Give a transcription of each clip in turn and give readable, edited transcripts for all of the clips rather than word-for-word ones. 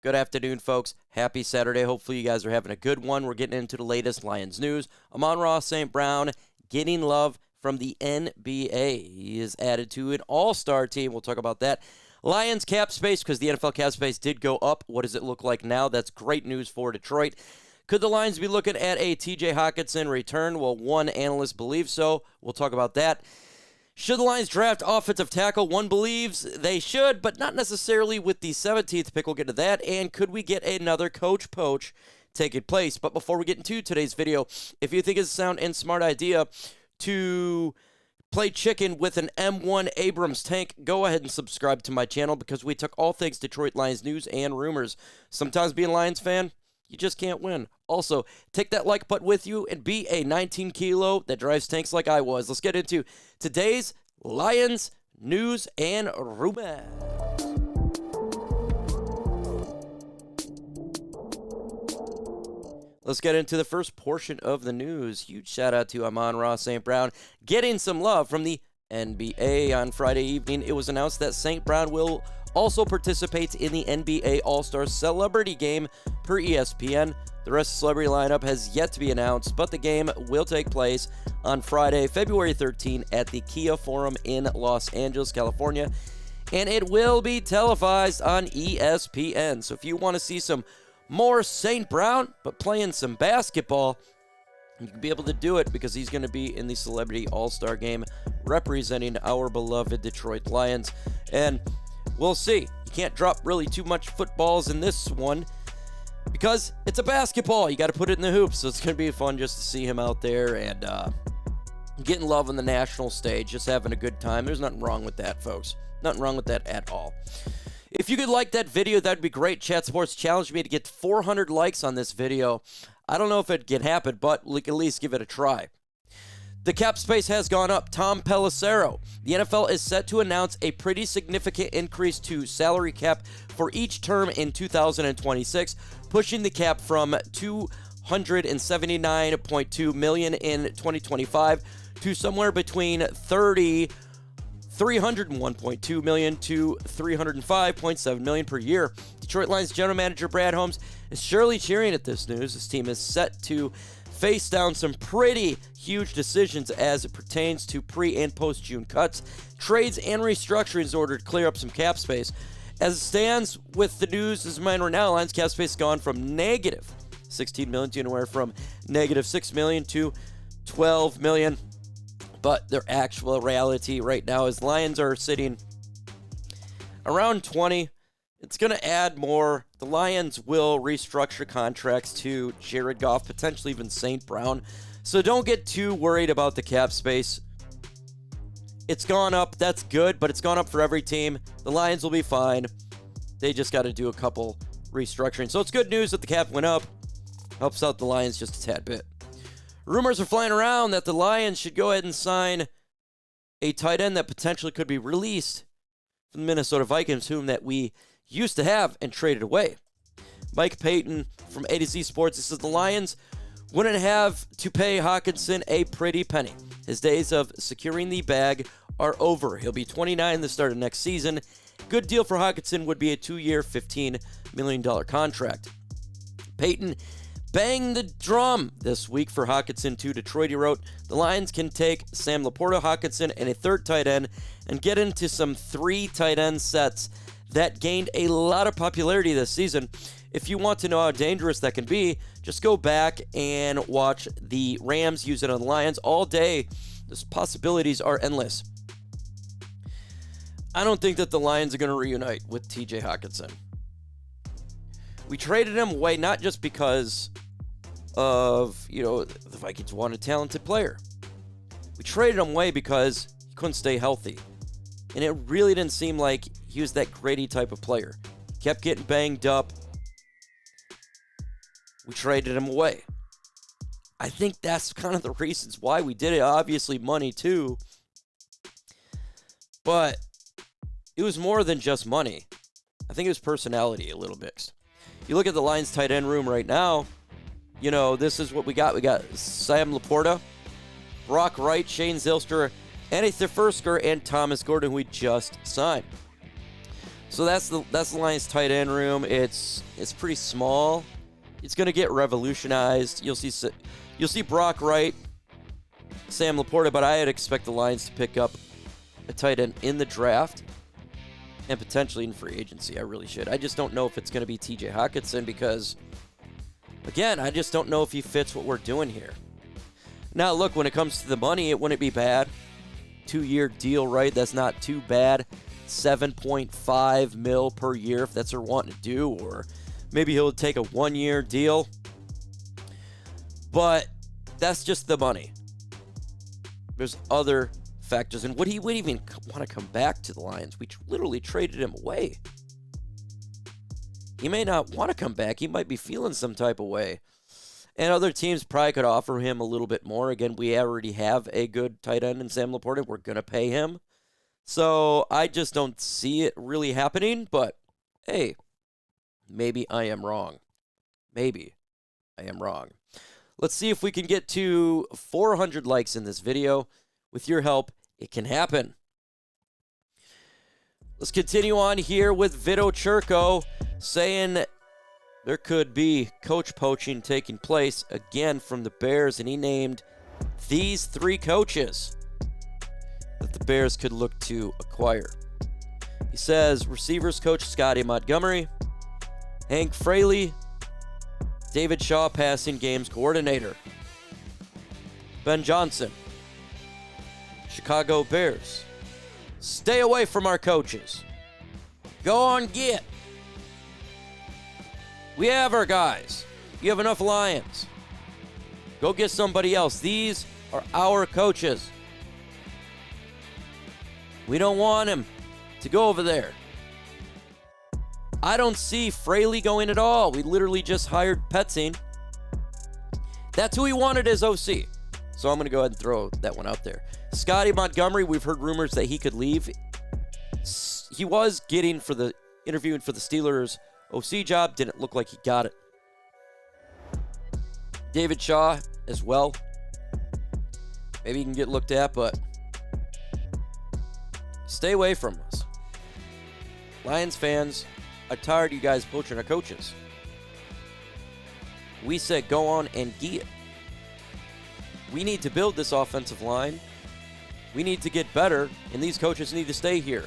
Good afternoon, folks. Happy Saturday. Hopefully you guys are having a good one. We're getting into the latest Lions news. Amon-Ra St. Brown getting love from the NBA. He is added to an all-star team. We'll talk about that. Lions cap space, because the NFL cap space did go up. What does it look like now? That's great news for Detroit. Could the Lions be looking at a TJ Hockenson return? Well, one analyst believes so. We'll talk about that. Should the Lions draft offensive tackle? One believes they should, but not necessarily with the 17th pick. We'll get to that. And could we get another coach poach taking place? But before we get into today's video, if you think it's a sound and smart idea to play chicken with an M1 Abrams tank, go ahead and subscribe to my channel, because we took all things Detroit Lions news and rumors. Sometimes being a Lions fan, you just can't win. Also, take that like button with you and be a 19 kilo that drives tanks like I was. Let's get into today's Lions news and rumors. Let's get into the first portion of the news. Huge shout out to Amon-Ra St. Brown getting some love from the NBA. On Friday evening, it was announced that St. Brown will also participate in the NBA All-Star Celebrity Game per ESPN. The rest of the celebrity lineup has yet to be announced, but the game will take place on Friday, February 13 at the Kia Forum in Los Angeles, California, and it will be televised on ESPN. So if you want to see some more St. Brown, but playing some basketball, you can be able to do it, because he's going to be in the Celebrity All-Star Game representing our beloved Detroit Lions. And we'll see. You can't drop really too much footballs in this one, because it's a basketball. You got to put it in the hoops. So it's going to be fun just to see him out there and getting love on the national stage, just having a good time. There's nothing wrong with that, folks. Nothing wrong with that at all. If you could like that video, that'd be great. Chat Sports challenged me to get 400 likes on this video. I don't know if it can happen, but we can at least give it a try. The cap space has gone up. Tom Pelissero. The NFL is set to announce a pretty significant increase to salary cap for each term in 2026, pushing the cap from $279.2 million in 2025 to somewhere between $301.2 million to $305.7 million per year. Detroit Lions general manager Brad Holmes is surely cheering at this news. This team is set to face down some pretty huge decisions as it pertains to pre- and post-June cuts, trades, and restructurings in order to clear up some cap space. As it stands with the news as mine right now, Lions cap space has gone from negative $16 million to anywhere from negative $6 million to $12 million. But their actual reality right now is Lions are sitting around 20. It's going to add more. The Lions will restructure contracts to Jared Goff, potentially even St. Brown. So don't get too worried about the cap space. It's gone up. That's good, but it's gone up for every team. The Lions will be fine. They just got to do a couple restructuring. So it's good news that the cap went up. Helps out the Lions just a tad bit. Rumors are flying around that the Lions should go ahead and sign a tight end that potentially could be released from the Minnesota Vikings, whom that we used to have and traded away. Mike Payton from A to Z Sports says the Lions wouldn't have to pay Hockenson a pretty penny. His days of securing the bag are over. He'll be 29 the start of next season. Good deal for Hockenson would be a 2-year, $15 million contract. Payton banged the drum this week for Hockenson to Detroit. He wrote, the Lions can take Sam Laporta, Hockenson, and a third tight end and get into some 3 tight end sets that gained a lot of popularity this season. If you want to know how dangerous that can be, just go back and watch the Rams use it on the Lions all day. The possibilities are endless. I don't think that the Lions are going to reunite with TJ Hockenson. We traded him away not just because of, the Vikings want a talented player. We traded him away because he couldn't stay healthy. And it really didn't seem like he was that gritty type of player. He kept getting banged up. We traded him away. I think that's kind of the reasons why we did it. Obviously, money too. But it was more than just money. I think it was personality a little mixed. You look at the Lions tight end room right now, this is what we got. We got Sam Laporta, Brock Wright, Shane Zylstra, Andy Thefursker, and Thomas Gordon, who we just signed. So that's the Lions tight end room. It's pretty small. It's going to get revolutionized. You'll see Brock Wright, Sam Laporta, but I'd expect the Lions to pick up a tight end in the draft and potentially in free agency. I really should. I just don't know if it's going to be TJ Hockenson because, again, I just don't know if he fits what we're doing here. Now, look, when it comes to the money, it wouldn't be bad. 2-year deal, right? That's not too bad. 7.5 mil per year if that's what they're wanting to do, or maybe he'll take a 1-year deal. But that's just the money. There's other factors. And would he even want to come back to the Lions? We literally traded him away. He may not want to come back. He might be feeling some type of way. And other teams probably could offer him a little bit more. Again, we already have a good tight end in Sam Laporta. We're going to pay him. So I just don't see it really happening. But, hey, maybe I am wrong. Maybe I am wrong. Let's see if we can get to 400 likes in this video. With your help, it can happen. Let's continue on here with Vito Churko saying there could be coach poaching taking place again from the Bears, and he named these 3 coaches that the Bears could look to acquire. He says receivers coach Scottie Montgomery, Hank Fraley, David Shaw passing games coordinator, Ben Johnson, Chicago Bears. Stay away from our coaches. Go on, get. We have our guys. You have enough Lions. Go get somebody else. These are our coaches. We don't want him to go over there. I don't see Fraley going at all. We literally just hired Peetz. That's who he wanted as OC. So I'm going to go ahead and throw that one out there. Scottie Montgomery, we've heard rumors that he could leave. He was interviewing for the Steelers OC job. Didn't look like he got it. David Shaw as well. Maybe he can get looked at, but stay away from us. Lions fans, I'm tired of you guys poaching our coaches. We said go on and get it. We need to build this offensive line. We need to get better, and these coaches need to stay here.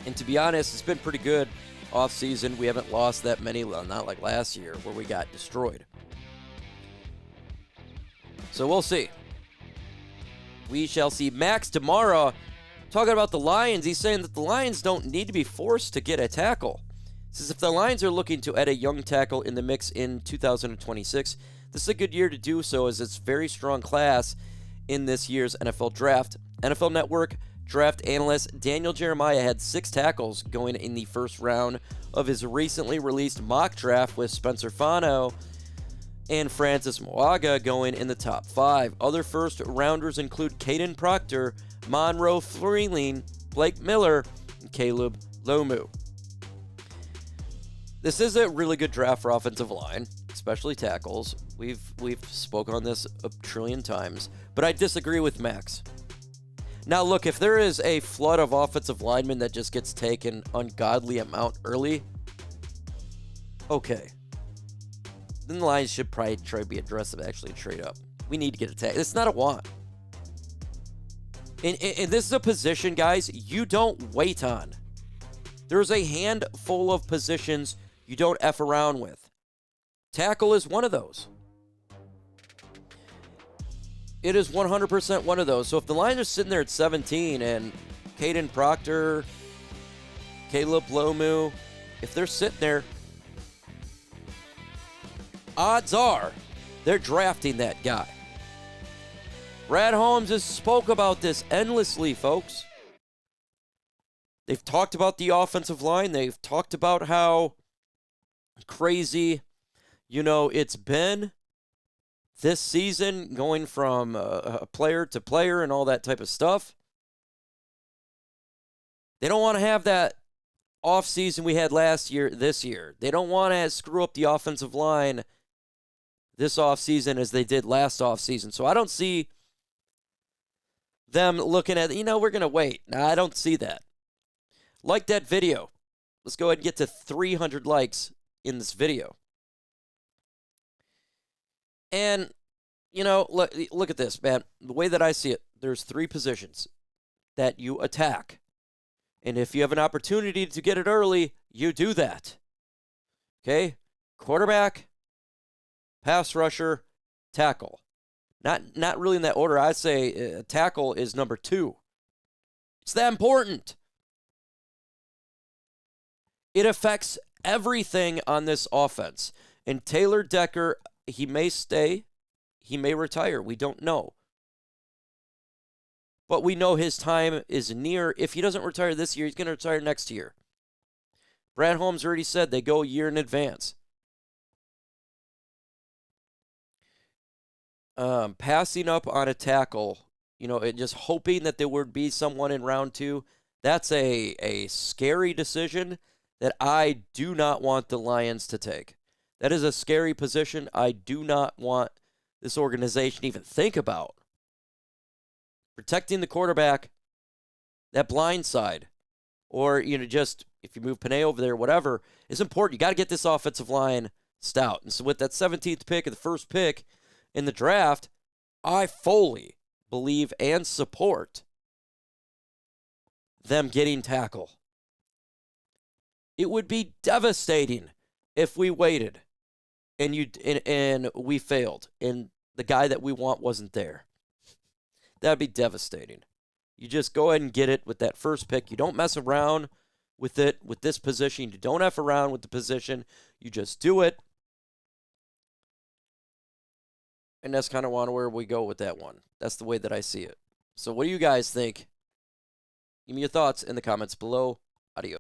And to be honest, it's been pretty good off-season. We haven't lost that many, not like last year where we got destroyed. So we'll see. We shall see. Max tomorrow talking about the Lions. He's saying that the Lions don't need to be forced to get a tackle. He says if the Lions are looking to add a young tackle in the mix in 2026, this is a good year to do so as it's a very strong class in this year's NFL draft. NFL Network draft analyst Daniel Jeremiah had 6 tackles going in the first round of his recently released mock draft, with Spencer Fano and Francis Moaga going in the top 5. Other first rounders include Caden Proctor, Amon-Ra St, Blake Miller, and Caleb Lomu. This is a really good draft for offensive line, especially tackles. We've spoke on this a trillion times, but I disagree with Max. Now look, if there is a flood of offensive linemen that just gets taken ungodly amount early, okay, then the Lions should probably try to be aggressive, actually trade up. We need to get a tag. It's not a want. And this is a position, guys, you don't wait on. There's a handful of positions you don't F around with. Tackle is one of those. It is 100% one of those. So if the Lions are sitting there at 17 and Caden Proctor, Caleb Lomu, if they're sitting there, odds are they're drafting that guy. Brad Holmes has spoke about this endlessly, folks. They've talked about the offensive line. They've talked about how crazy, it's been this season, going from player to player and all that type of stuff. They don't want to have that offseason we had this year. They don't want to screw up the offensive line this offseason as they did last offseason. So I don't see them looking at, we're going to wait. Nah, I don't see that. Like that video. Let's go ahead and get to 300 likes in this video. And, look at this, man. The way that I see it, there's 3 positions that you attack. And if you have an opportunity to get it early, you do that. Okay? Quarterback, pass rusher, tackle. Not really in that order. I'd say tackle is number 2. It's that important. It affects everything on this offense. And Taylor Decker, he may stay, he may retire. We don't know. But we know his time is near. If he doesn't retire this year, he's going to retire next year. Brad Holmes already said they go a year in advance. Passing up on a tackle, and just hoping that there would be someone in round 2, that's a scary decision that I do not want the Lions to take. That is a scary position I do not want this organization to even think about. Protecting the quarterback, that blind side, or, just if you move Panay over there, whatever, is important. You got to get this offensive line stout. And so with that 17th pick and the first pick in the draft, I fully believe and support them getting tackle. It would be devastating if we waited and we failed and the guy that we want wasn't there. That'd be devastating. You just go ahead and get it with that first pick. You don't mess around with it with this position. You don't F around with the position. You just do it. And that's kind of where we go with that one. That's the way that I see it. So what do you guys think? Give me your thoughts in the comments below. Adios.